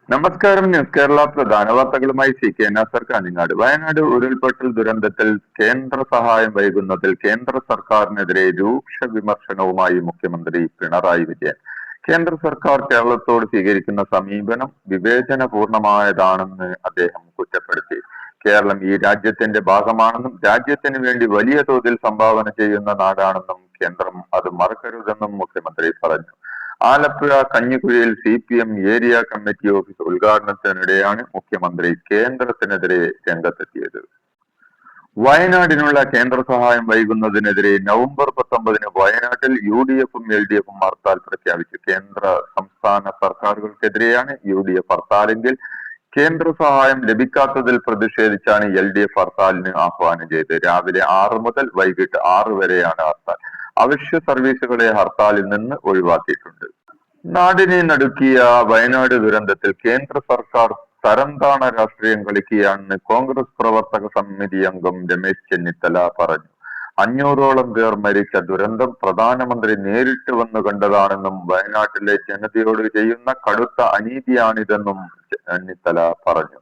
നമസ്കാരം. ന്യൂസ് കേരള പ്രധാന വാർത്തകളുമായി CK നാസർ കാഞ്ഞങ്ങാട്. വയനാട് ഉരുൾപൊട്ടൽ ദുരന്തത്തിൽ കേന്ദ്ര സഹായം വൈകുന്നതിൽ കേന്ദ്ര സർക്കാരിനെതിരെ രൂക്ഷ വിമർശനവുമായി മുഖ്യമന്ത്രി പിണറായി വിജയൻ. കേന്ദ്ര സർക്കാർ കേരളത്തോട് സ്വീകരിക്കുന്ന സമീപനം വിവേചനപൂർണമായതാണെന്ന് അദ്ദേഹം കുറ്റപ്പെടുത്തി. കേരളം ഈ രാജ്യത്തിന്റെ ഭാഗമാണെന്നും രാജ്യത്തിന് വേണ്ടി വലിയ തോതിൽ സംഭാവന ചെയ്യുന്ന നാടാണെന്നും കേന്ദ്രം അത് മറക്കരുതെന്നും മുഖ്യമന്ത്രി പറഞ്ഞു. ആലപ്പുഴ കഞ്ഞിക്കുഴിയിൽ CPM ഏരിയ കമ്മിറ്റി ഓഫീസ് ഉദ്ഘാടനത്തിനിടെയാണ് മുഖ്യമന്ത്രി കേന്ദ്രത്തിനെതിരെ രംഗത്തെത്തിയത്. വയനാടിനുള്ള കേന്ദ്ര സഹായം വൈകുന്നതിനെതിരെ നവംബർ 19 വയനാട്ടിൽ UDF-ഉം LDF-ഉം ഹർത്താൽ പ്രഖ്യാപിച്ചു. കേന്ദ്ര സംസ്ഥാന സർക്കാരുകൾക്കെതിരെയാണ് UDF ഹർത്താലെങ്കിൽ കേന്ദ്ര സഹായം ലഭിക്കാത്തതിൽ പ്രതിഷേധിച്ചാണ് LDF ഹർത്താലിന് ആഹ്വാനം ചെയ്തത്. രാവിലെ 6 മുതൽ വൈകിട്ട് 6 വരെയാണ് ഹർത്താൽ. അവശ്യ സർവീസുകളെ ഹർത്താലിൽ നിന്ന് ഒഴിവാക്കിയിട്ടുണ്ട്. നാടിനെ നടുക്കിയ വയനാട് ദുരന്തത്തിൽ കേന്ദ്ര സർക്കാർ തരംതാണ രാഷ്ട്രീയം കളിക്കുകയാണെന്ന് കോൺഗ്രസ് പ്രവർത്തക സമിതി അംഗം രമേശ് ചെന്നിത്തല പറഞ്ഞു. 500ഓളം പേർ മരിച്ച ദുരന്തം പ്രധാനമന്ത്രി നേരിട്ട് വന്നു കണ്ടതാണെന്നും വയനാട്ടിലെ ജനതയോട് ചെയ്യുന്ന കടുത്ത അനീതിയാണിതെന്നും ചെന്നിത്തല പറഞ്ഞു.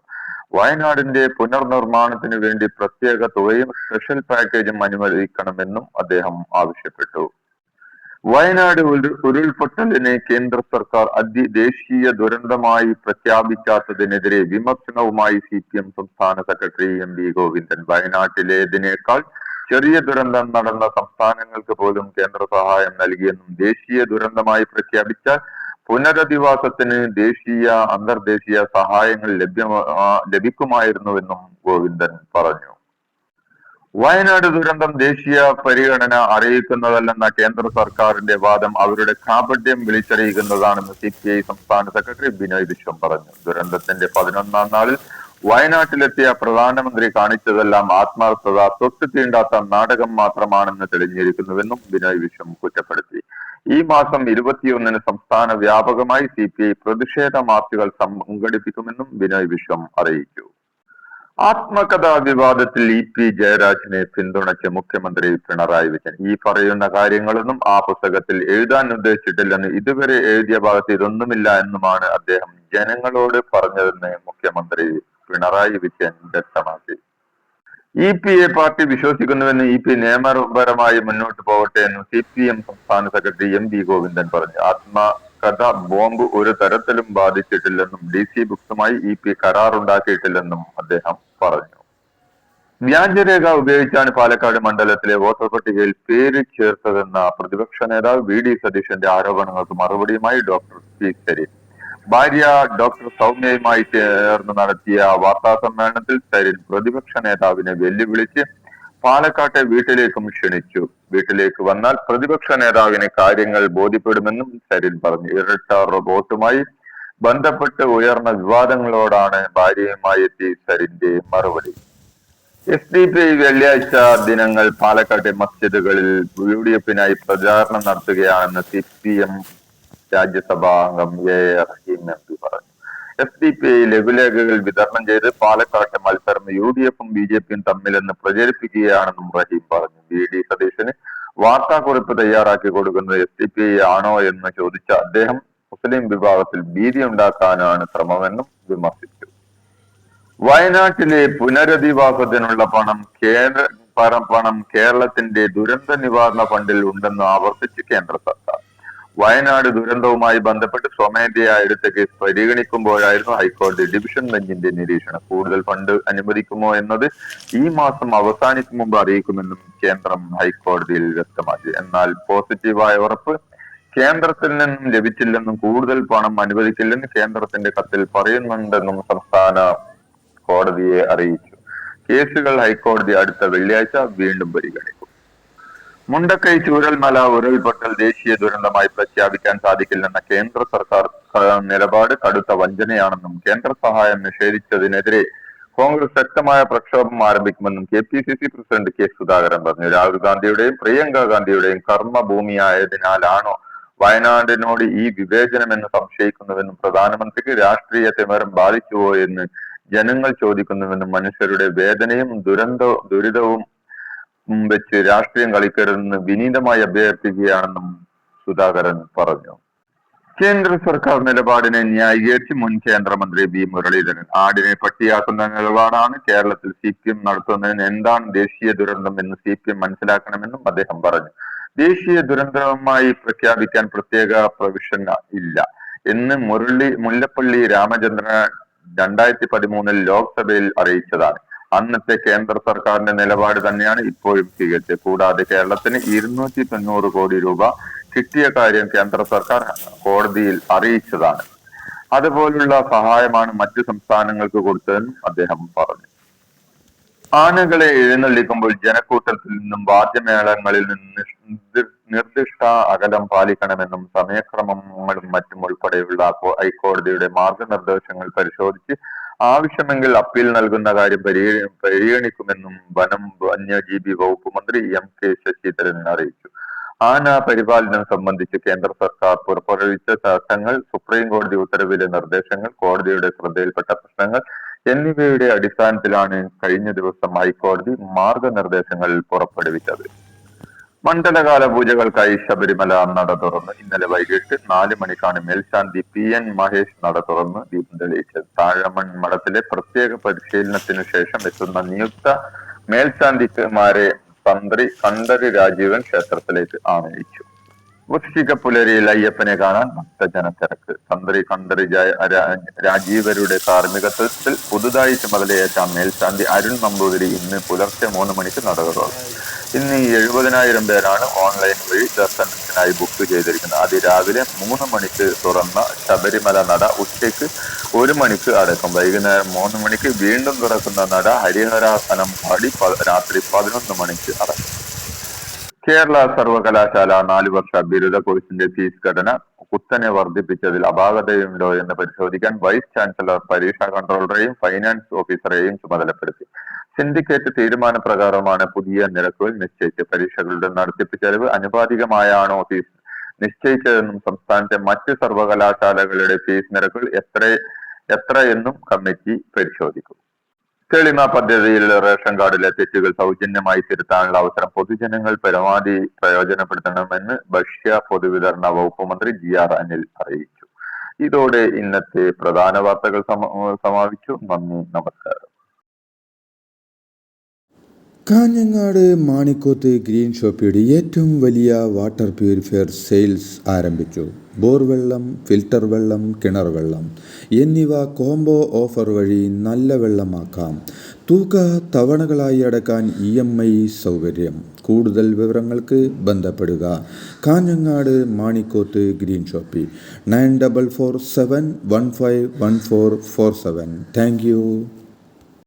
വയനാടിന്റെ പുനർനിർമ്മാണത്തിനു വേണ്ടി പ്രത്യേക തുകയും സ്പെഷ്യൽ പാക്കേജും അനുവദിക്കണമെന്നും അദ്ദേഹം ആവശ്യപ്പെട്ടു. വയനാട് ഉരുൾപൊട്ടലിനെ കേന്ദ്ര സർക്കാർ ദേശീയ ദുരന്തമായി പ്രഖ്യാപിക്കാത്തതിനെതിരെ വിമർശനവുമായി CPM സംസ്ഥാന സെക്രട്ടറി MV ഗോവിന്ദൻ. വയനാട്ടിലേതിനേക്കാൾ ചെറിയ ദുരന്തം നടന്ന സംസ്ഥാനങ്ങൾക്ക് പോലും കേന്ദ്ര സഹായം നൽകിയെന്നും ദേശീയ ദുരന്തമായി പ്രഖ്യാപിച്ചാൽ പുനരധിവാസത്തിന് ദേശീയ അന്തർദേശീയ സഹായങ്ങൾ ലഭിക്കുമായിരുന്നുവെന്നും ഗോവിന്ദൻ പറഞ്ഞു. വയനാട് ദുരന്തം ദേശീയ പരിഗണന അറിയിക്കുന്നതല്ലെന്ന കേന്ദ്ര സർക്കാരിന്റെ വാദം അവരുടെ കാപട്യം വിളിച്ചറിയിക്കുന്നതാണെന്ന് CPI സംസ്ഥാന സെക്രട്ടറി ബിനോയ് വിശ്വം പറഞ്ഞു. ദുരന്തത്തിന്റെ 11ാം നാളിൽ വയനാട്ടിലെത്തിയ പ്രധാനമന്ത്രി കാണിച്ചതെല്ലാം ആത്മാർത്ഥത തൊട്ടു തീണ്ടാത്ത നാടകം മാത്രമാണെന്ന് തെളിഞ്ഞിരിക്കുന്നുവെന്നും ബിനോയ് വിശ്വം കുറ്റപ്പെടുത്തി. ഈ മാസം 21-ന് സംസ്ഥാന വ്യാപകമായി CPI പ്രതിഷേധ മാർച്ചുകൾ സംഘടിപ്പിക്കുമെന്നും ബിനോയ് വിശ്വം അറിയിച്ചു. ആത്മകഥാ വിവാദത്തിൽ EP ജയരാജനെ പിന്തുണച്ച മുഖ്യമന്ത്രി പിണറായി വിജയൻ. ഈ പറയുന്ന കാര്യങ്ങളൊന്നും ആ പുസ്തകത്തിൽ എഴുതാൻ ഉദ്ദേശിച്ചിട്ടില്ലെന്ന്, ഇതുവരെ എഴുതിയ ഭാഗത്ത് ഇതൊന്നുമില്ല എന്നുമാണ് അദ്ദേഹം ജനങ്ങളോട് പറഞ്ഞതെന്ന് മുഖ്യമന്ത്രി പിണറായി വിജയൻ വ്യക്തമാക്കി. EP-യെ പാർട്ടി വിശ്വസിക്കുന്നുവെന്ന് EP നിയമപരമായി മുന്നോട്ട് പോകട്ടെ എന്നും CPM സംസ്ഥാന സെക്രട്ടറി MV ഗോവിന്ദൻ പറഞ്ഞു. ആത്മകഥ ബോംബ് ഒരു തരത്തിലും ബാധിച്ചിട്ടില്ലെന്നും DC ബുക്സുമായി EP കരാറുണ്ടാക്കിയിട്ടില്ലെന്നും അദ്ദേഹം പറഞ്ഞു. വ്യാജരേഖ ഉപയോഗിച്ചാണ് പാലക്കാട് മണ്ഡലത്തിലെ വോട്ടർ പട്ടികയിൽ പേര് ചേർത്തതെന്ന പ്രതിപക്ഷ നേതാവ് VD സതീശന്റെ ആരോപണങ്ങൾക്ക് മറുപടിയുമായി ഡോക്ടർ P. സരീൻ. ഭാര്യ ഡോക്ടർ സൗമ്യയുമായി ചേർന്ന് നടത്തിയ വാർത്താ സമ്മേളനത്തിൽ സരിൻ പ്രതിപക്ഷ നേതാവിനെ വെല്ലുവിളിച്ച് പാലക്കാട്ടെ വീട്ടിലേക്കും ക്ഷണിച്ചു. വീട്ടിലേക്ക് വന്നാൽ പ്രതിപക്ഷ നേതാവിന് കാര്യങ്ങൾ ബോധ്യപ്പെടുമെന്നും സരിൻ പറഞ്ഞു. ഇരട്ട റോബോട്ടുമായി ബന്ധപ്പെട്ട് ഉയർന്ന വിവാദങ്ങളോടാണ് ഭാര്യയുമായി എത്തി സരിന്റെ മറുപടി. SDPI വെള്ളിയാഴ്ച ദിനങ്ങൾ പാലക്കാട്ടെ മസ്ജിദുകളിൽ UDF-നായി പ്രചാരണം നടത്തുകയാണെന്ന് CPM രാജ്യസഭാ അംഗം AR റഹീം MP പറഞ്ഞു. SDPI ലഘുലേഖകൾ വിതരണം ചെയ്ത് പാലക്കാട്ടെ മത്സരം UDF-ഉം BJP-യും തമ്മിലെന്ന് പ്രചരിപ്പിക്കുകയാണെന്നും റഹീം പറഞ്ഞു. VD സതീശന് വാർത്താക്കുറിപ്പ് തയ്യാറാക്കി കൊടുക്കുന്നത് SDPI ആണോ എന്ന് ചോദിച്ച അദ്ദേഹം മുസ്ലിം വിഭാഗത്തിൽ ഭീതി ഉണ്ടാക്കാനാണ് ശ്രമമെന്നും വിമർശിച്ചു. വയനാട്ടിലെ പുനരധിവാസത്തിനുള്ള പണം കേരളത്തിന്റെ ദുരന്ത നിവാരണ ഫണ്ടിൽ ഉണ്ടെന്ന് ആവർത്തിച്ച് കേന്ദ്ര സർക്കാർ. വയനാട് ദുരന്തവുമായി ബന്ധപ്പെട്ട് സ്വമേധയാ എടുത്ത കേസ് പരിഗണിക്കുമ്പോഴായിരുന്നു ഹൈക്കോടതി ഡിവിഷൻ ബെഞ്ചിന്റെ നിരീക്ഷണം. കൂടുതൽ ഫണ്ട് അനുവദിക്കുമോ എന്നത് ഈ മാസം അവസാനിക്കും മുമ്പ് അറിയിക്കുമെന്നും കേന്ദ്രം ഹൈക്കോടതിയിൽ വ്യക്തമാക്കി. എന്നാൽ പോസിറ്റീവായ ഉറപ്പ് കേന്ദ്രത്തിൽ നിന്നും ലഭിച്ചില്ലെന്നും കൂടുതൽ പണം അനുവദിക്കില്ലെന്ന് കേന്ദ്രത്തിന്റെ കത്തിൽ പറയുന്നുണ്ടെന്നും സംസ്ഥാന കോടതിയെ അറിയിച്ചു. കേസുകൾ ഹൈക്കോടതി അടുത്ത വെള്ളിയാഴ്ച വീണ്ടും പരിഗണിക്കും. മുണ്ടക്കൈ ചൂരൽമല ഉരുൾപൊട്ടൽ ദേശീയ ദുരന്തമായി പ്രഖ്യാപിക്കാൻ സാധിക്കില്ലെന്ന കേന്ദ്ര സർക്കാർ നിലപാട് കടുത്ത വഞ്ചനയാണെന്നും കേന്ദ്ര സഹായം നിഷേധിച്ചതിനെതിരെ കോൺഗ്രസ് ശക്തമായ പ്രക്ഷോഭം ആരംഭിക്കുമെന്നും KPCC പ്രസിഡന്റ് K. സുധാകരൻ പറഞ്ഞു. രാഹുൽ ഗാന്ധിയുടെയും പ്രിയങ്ക ഗാന്ധിയുടെയും കർമ്മഭൂമിയായതിനാലാണോ വയനാടിനോട് ഈ വിവേചനമെന്ന് സംശയിക്കുന്നുവെന്നും പ്രധാനമന്ത്രിക്ക് രാഷ്ട്രീയ തിമിരം ബാധിച്ചുവോ എന്ന് ജനങ്ങൾ ചോദിക്കുന്നുവെന്നും മനുഷ്യരുടെ വേദനയും ദുരിതവും വെച്ച് രാഷ്ട്രീയം കളിക്കരുതെന്ന് വിനീതമായി അഭ്യർത്ഥിക്കുകയാണെന്നും സുധാകരൻ പറഞ്ഞു. കേന്ദ്ര സർക്കാർ നിലപാടിനെ ന്യായീകരിച്ച് മുൻ കേന്ദ്രമന്ത്രി വി മുരളീധരൻ ആടിനെ പട്ടിയാക്കുന്ന നിലപാടാണ് കേരളത്തിൽ CPM നടത്തുന്നതിന് എന്താണ് ദേശീയ ദുരന്തം എന്ന് CPM മനസ്സിലാക്കണമെന്നും അദ്ദേഹം പറഞ്ഞു. ദേശീയ ദുരന്തമായി പ്രഖ്യാപിക്കാൻ പ്രത്യേക പ്രൊവിഷൻ ഇല്ല എന്ന് മുല്ലപ്പള്ളി രാമചന്ദ്രൻ 2013 ലോക്സഭയിൽ അറിയിച്ചതാണ്. അന്നത്തെ കേന്ദ്ര സർക്കാരിന്റെ നിലപാട് തന്നെയാണ് ഇപ്പോഴും സ്വീകരിച്ചത്. കൂടാതെ കേരളത്തിന് 290 കോടി രൂപ കിട്ടിയ കാര്യം കേന്ദ്ര സർക്കാർ കോടതിയിൽ അറിയിച്ചതാണ്. അതുപോലുള്ള സഹായമാണ് മറ്റു സംസ്ഥാനങ്ങൾക്ക് കൊടുത്തതെന്നും അദ്ദേഹം പറഞ്ഞു. ആനകളെ എഴുന്നള്ളിക്കുമ്പോൾ ജനക്കൂട്ടത്തിൽ നിന്നും വാദ്യമേളങ്ങളിൽ നിന്ന് നിർദ്ദിഷ്ട അകലം പാലിക്കണമെന്നും സമയക്രമങ്ങളും മറ്റും ഉൾപ്പെടെയുള്ള ഹൈക്കോടതിയുടെ മാർഗനിർദ്ദേശങ്ങൾ പരിശോധിച്ച് ആവശ്യമെങ്കിൽ അപ്പീൽ നൽകുന്ന കാര്യം പരിഗണിക്കുമെന്നും വനം വന്യജീവി വകുപ്പ് മന്ത്രി MK ശശീന്ദ്രൻ അറിയിച്ചു. ആന പരിപാലനം സംബന്ധിച്ച് കേന്ദ്ര സർക്കാർ പുറപ്പെടുവിച്ച ചട്ടങ്ങൾ, സുപ്രീം കോടതി ഉത്തരവിലെ നിർദ്ദേശങ്ങൾ, കോടതിയുടെ ശ്രദ്ധയിൽപ്പെട്ട പ്രശ്നങ്ങൾ എന്നിവയുടെ അടിസ്ഥാനത്തിലാണ് കഴിഞ്ഞ ദിവസം ഹൈക്കോടതി മാർഗനിർദ്ദേശങ്ങൾ പുറപ്പെടുവിച്ചത്. മണ്ഡലകാല പൂജകൾക്കായി ശബരിമല നട തുറന്ന് ഇന്നലെ വൈകിട്ട് 4 മണിക്കാണ് മേൽശാന്തി PN മഹേഷ് നട തുറന്ന് ദീപം തെളിയിച്ചത്. താഴമൺ മഠത്തിലെ പ്രത്യേക പരിശീലനത്തിനു ശേഷം എത്തുന്ന നിയുക്ത മേൽശാന്തിമാരെ തന്ത്രി കണ്ഠര് രാജീവൻ ക്ഷേത്രത്തിലേക്ക് ആനയിച്ചു. വൃശ്ചിക പുലരിയിൽ അയ്യപ്പനെ കാണാൻ ഭക്തജനത്തിരക്ക്. തന്ത്രി കണ്ഠര് രാജീവരുടെ കാർമ്മികത്വത്തിൽ പുതുതായി ചുമതലയേറ്റ മേൽശാന്തി അരുൺ നമ്പൂതിരി ഇന്ന് പുലർച്ചെ 3 മണിക്ക് നട തുറന്നു. ഇന്ന് 70,000 പേരാണ് ഓൺലൈൻ വഴി ദർശനത്തിനായി ബുക്ക് ചെയ്തിരിക്കുന്നത്. അതിരാവിലെ 3 മണിക്ക് തുറന്ന ശബരിമല നട ഉച്ചയ്ക്ക് 1 മണിക്ക് അടക്കും. വൈകുന്നേരം 3 മണിക്ക് വീണ്ടും തുറക്കുന്ന നട ഹരിഹരാസനം പാടി രാത്രി 11 മണിക്ക് അടക്കും. കേരള സർവകലാശാല 4 വർഷ ബിരുദ കോഴ്സിന്റെ ഫീസ് ഘടന കുത്തനെ വർദ്ധിപ്പിച്ചതിൽ അപാകതയുണ്ടോ എന്ന് പരിശോധിക്കാൻ വൈസ് ചാൻസലർ പരീക്ഷാ കൺട്രോളറെയും ഫൈനാൻസ് ഓഫീസറെയും ചുമതലപ്പെടുത്തി. സിൻഡിക്കേറ്റ് തീരുമാനപ്രകാരമാണ് പുതിയ നിരക്കുകൾ നിശ്ചയിച്ചത്. പരീക്ഷകളുടെ നടത്തിപ്പ് ചെലവ് അനുപാതികമായാണോ ഫീസ് നിശ്ചയിച്ചതെന്നും സംസ്ഥാനത്തെ മറ്റ് സർവകലാശാലകളുടെ ഫീസ് നിരക്കുകൾ എത്ര എന്നും കമ്മിറ്റി പരിശോധിക്കും. തെളിമ പദ്ധതിയിൽ റേഷൻ കാർഡിലെ തെറ്റുകൾ സൗജന്യമായി തിരുത്താനുള്ള അവസരം പൊതുജനങ്ങൾ പരമാവധി പ്രയോജനപ്പെടുത്തണമെന്ന് ഭക്ഷ്യ പൊതുവിതരണ വകുപ്പ് മന്ത്രി GR അനിൽ അറിയിച്ചു. ഇതോടെ ഇന്നത്തെ പ്രധാന വാർത്തകൾ സമാപിച്ചു. നന്ദി, നമസ്കാരം. കാഞ്ഞങ്ങാട് മാണിക്കോത്ത് ഗ്രീൻ ഷോപ്പിയുടെ ഏറ്റവും വലിയ വാട്ടർ പ്യൂരിഫയർ സെയിൽസ് ആരംഭിച്ചു. ബോർവെള്ളം, ഫിൽട്ടർ വെള്ളം, കിണർ വെള്ളം എന്നിവ കോംബോ ഓഫർ വഴി നല്ല വെള്ളമാക്കാം. തുക തവണകളായി അടക്കാൻ EMI സൗകര്യം. കൂടുതൽ വിവരങ്ങൾക്ക് ബന്ധപ്പെടുക. Kanhangad Manikoth Green Shoppy 9447151447. Thank U.